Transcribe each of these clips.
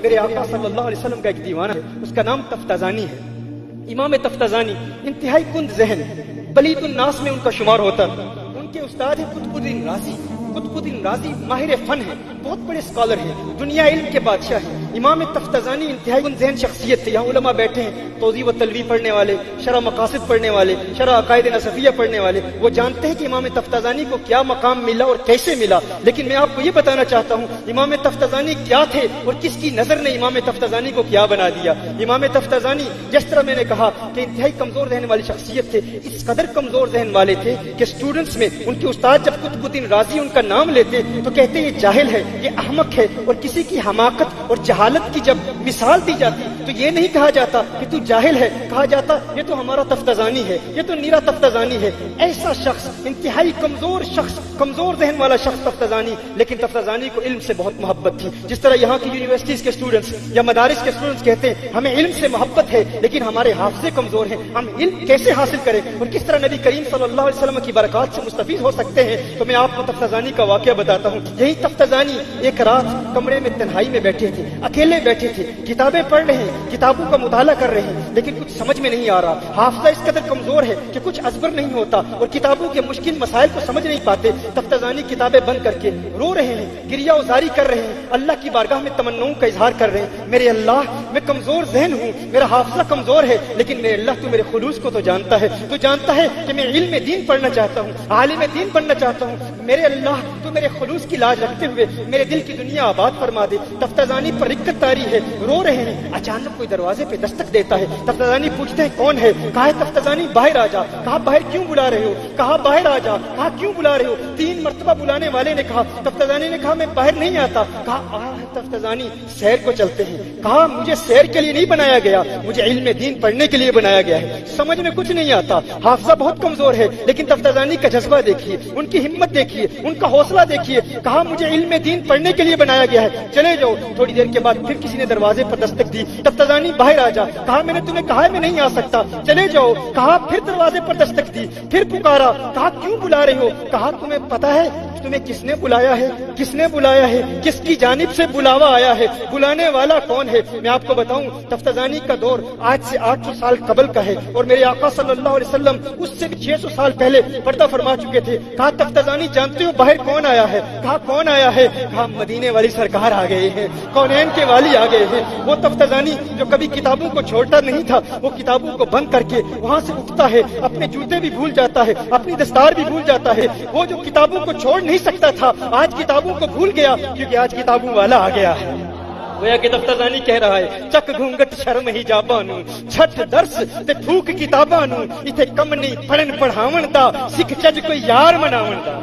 میرے آقا صلی اللہ علیہ وسلم کا ایک دیوانہ ہے، اس کا نام تفتزانی ہے۔ امام تفتزانی انتہائی کند ذہن، بلید الناس میں ان کا شمار ہوتا۔ ان کے استاد ہیں قطب الدین رازی۔ قطب الدین رازی ماہر فن ہے، بہت بڑے اسکالر ہیں، دنیا علم کے بادشاہ ہیں۔ امام تفتزانی انتہائی کند ذہن شخصیت تھے۔ یہاں علماء بیٹھے ہیں، توضیح و تلویح پڑھنے والے، شرح مقاصد پڑھنے والے، شرح عقائد نصفیہ پڑھنے والے، وہ جانتے ہیں کہ امام تفتزانی کو کیا مقام ملا اور کیسے ملا۔ لیکن میں آپ کو یہ بتانا چاہتا ہوں امام تفتزانی کیا تھے اور کس کی نظر نے امام تفتزانی کو کیا بنا دیا۔ امام تفتزانی جس طرح میں نے کہا کہ انتہائی کمزور ذہن والی شخصیت تھے، اس قدر کمزور ذہن والے تھے کہ اسٹوڈنٹس میں ان کے استاد جب قطب الدین رازی ان کا نام لیتے تو کہتے یہ جاہل ہے، یہ احمق ہے، اور کسی کی حماقت اور جہالت کی جب مثال دی جاتی تو یہ نہیں کہا جاتا کہ تو جاہل ہے، کہا جاتا یہ تو ہمارا تفتزانی ہے، یہ تو نیرا تفتزانی ہے۔ ایسا شخص، انتہائی کمزور شخص، کمزور ذہن والا شخص تفتزانی، لیکن تفتزانی کو علم سے بہت محبت تھی۔ جس طرح یہاں کی یونیورسٹیز کے اسٹوڈنٹس یا مدارس کے اسٹوڈنٹس کہتے ہیں ہمیں علم سے محبت ہے لیکن ہمارے حافظے کمزور ہیں، ہم علم کیسے حاصل کریں اور کس طرح نبی کریم صلی اللہ علیہ وسلم کی برکات سے مستفید ہو سکتے ہیں، تو میں آپ کو تفتزانی کا واقعہ بتاتا ہوں۔ یہی تفتزانی ایک رات کمرے میں تنہائی میں بیٹھے تھے، اکیلے بیٹھے تھے، کتابیں پڑھ رہے ہیں، کتابوں کا مطالعہ کر رہے ہیں، لیکن کچھ سمجھ میں نہیں آ رہا۔ حافظہ اس قدر کمزور ہے کہ کچھ ازبر نہیں ہوتا اور کتابوں کے مشکل مسائل کو سمجھ نہیں پاتے۔ تفتزانی کتابیں بند کر کے رو رہے ہیں، گریہ وزاری کر رہے ہیں، اللہ کی بارگاہ میں تمناؤں کا اظہار کر رہے ہیں۔ میرے اللہ، میں کمزور ذہن ہوں، میرا حافظہ کمزور ہے، لیکن میرے اللہ تو میرے خلوص کو تو جانتا ہے، تو جانتا ہے کہ میں علم دین پڑھنا چاہتا ہوں، عالم دین بننا چاہتا ہوں۔ میرے اللہ تو میرے خلوص کی لاج رکھتے ہوئے میرے دل کی دنیا آباد فرما دے۔ تفتزانی پر رکت طاری ہے، رو رہے ہیں، اچانک کوئی دروازے پہ دستک دیتا ہے۔ تفتزانی پوچھتے ہیں کون ہے؟ کہا ہے تفتزانی باہر آ جا۔ کہا باہر کیوں بلا رہے ہو؟ کہا باہر آ جا۔ کہا کیوں بلا رہے ہو؟ 3 مرتبہ بلانے والے نے کہا۔ تفتزانی نے کہا میں باہر نہیں آتا۔ کہا تفتزانی سیر کو چلتے ہیں۔ کہا مجھے سیر کے لیے نہیں بنایا گیا، مجھے علم دین پڑھنے کے لیے بنایا گیا ہے۔ سمجھ میں کچھ نہیں آتا، حافظہ بہت کمزور ہے، لیکن تفتزانی کا جذبہ دیکھیے، ان کی ہمت دیکھیے، ان کا حوصلہ دیکھیے۔ کہا مجھے علم دین پڑھنے کے لیے بنایا گیا ہے، چلے جاؤ۔ تھوڑی دیر کے بعد پھر کسی نے دروازے پر دستک دی۔ تفتزانی باہر آ جا۔ کہا میں نے تمہیں کہا ہے میں نہیں آ سکتا، چلے جاؤ۔ کہا پھر دروازے پر دستک دی، پھر پکارا۔ کہا کیوں بلا رہے ہو؟ کہا تمہیں پتا ہے تمہیں کس نے بلایا ہے؟ کس نے بلایا ہے؟ کس کی جانب سے بلاوا آیا ہے؟ بلانے والا کون ہے؟ میں آپ کو بتاؤں تفتزانی کا دور آج سے 800 سال قبل کا ہے اور میرے آقا صلی اللہ علیہ وسلم اس سے بھی 600 سال پہلے پردہ فرما چکے تھے۔ کہا تفتزانی جانتے ہو باہر کون آیا ہے؟ کہا کون آیا ہے؟ کہا مدینے والی سرکار آ گئے ہیں، کونین کے والی آ گئے ہیں۔ وہ تفتزانی جو کبھی کتابوں کو چھوڑتا نہیں تھا، وہ کتابوں کو بند کر کے وہاں سے اٹھتا ہے، اپنے جوتے بھی بھول جاتا ہے، اپنی دستار بھی بھول جاتا ہے۔ وہ جو کتابوں کو چھوڑ نہیں سکتا تھا آج کتابوں کو بھول گیا، کیونکہ آج کتابوں والا آ گیا ہے۔ گویا کہ تفتزانی کہہ رہا ہے چک گھونگٹ شرم ہی جابانو، چھٹ درس تے پھوک کتابانو، ایتھے کم نہیں پڑھن پڑھاون دا، سکھ چج کوئی یار مناون دا،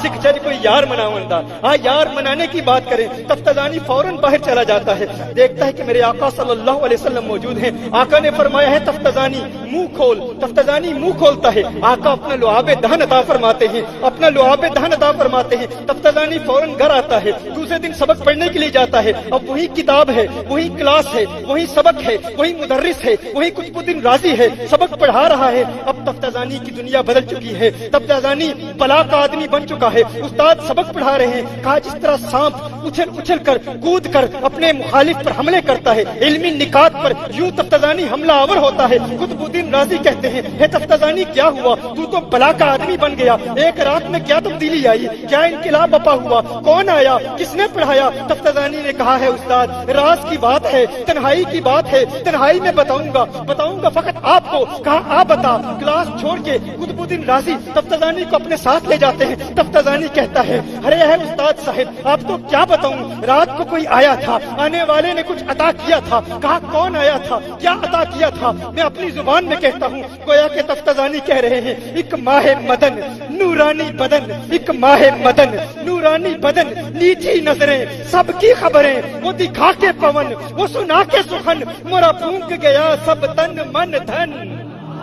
سکھ چج کوئی یار مناون دا۔ ہاں یار منانے کی بات کریں، تفتزانی فوراً باہر چلا جاتا ہے، دیکھتا ہے کہ میرے آقا صلی اللہ علیہ وسلم موجود ہیں۔ آقا نے فرمایا ہے تفتزانی منہ کھول۔ تفتزانی منہ کھولتا ہے، آقا اپنا لعاب دہن عطا فرماتے ہیں، اپنا لعاب دہن عطا فرماتے ہیں۔ تفتزانی فوراً گھر آتا ہے، دوسرے دن سبق پڑھنے کے لیے جاتا ہے۔ اب وہی کتاب ہے، وہی کلاس ہے، وہی سبق ہے، وہی مدرس ہے، وہی قطب الدین رازی ہے، سبق پڑھا رہا ہے۔ اب تفتزانی کی دنیا بدل چکی ہے، تفتزانی بلا کا آدمی بن چکا ہے۔ استاد سبق پڑھا رہے ہیں، کہا جس طرح سانپ اچھل اچھل کر کود کر اپنے مخالف پر حملے کرتا ہے، علمی نکات پر یوں تفتزانی حملہ آور ہوتا ہے۔ قطب الدین رازی کہتے ہیں ہے تفتزانی کیا ہوا؟ تو بلا کا آدمی بن گیا، ایک رات میں کیا تبدیلی آئی؟ کیا انقلاب بپا ہوا؟ کون آیا؟ کس نے پڑھایا؟ تفتزانی نے کہا ہے استاد راز کی بات ہے، تنہائی کی بات ہے، تنہائی میں بتاؤں گا فقط آپ کو۔ کہا آپ بتا۔ کلاس چھوڑ کے قطب الدین رازی تفتزانی کو اپنے ساتھ لے جاتے ہیں۔ تفتزانی کہتا ہے ارے ہے استاد صاحب آپ کو کیا بتاؤں، رات کو کوئی آیا تھا، آنے والے نے کچھ عطا کیا تھا۔ کہا کون آیا تھا، کیا عطا کیا تھا؟ میں اپنی زبان میں کہتا ہوں، گویا کہ تفتزانی کہہ رہے ہیں ایک ماہ مدن نورانی بدن، ایک ماہ مدن نورانی بدن، نیچی نظریں سب کی خبریں، وہ دکھا کے پون وہ سنا کے سخن، مورا پھونک گیا سب تن من دھن۔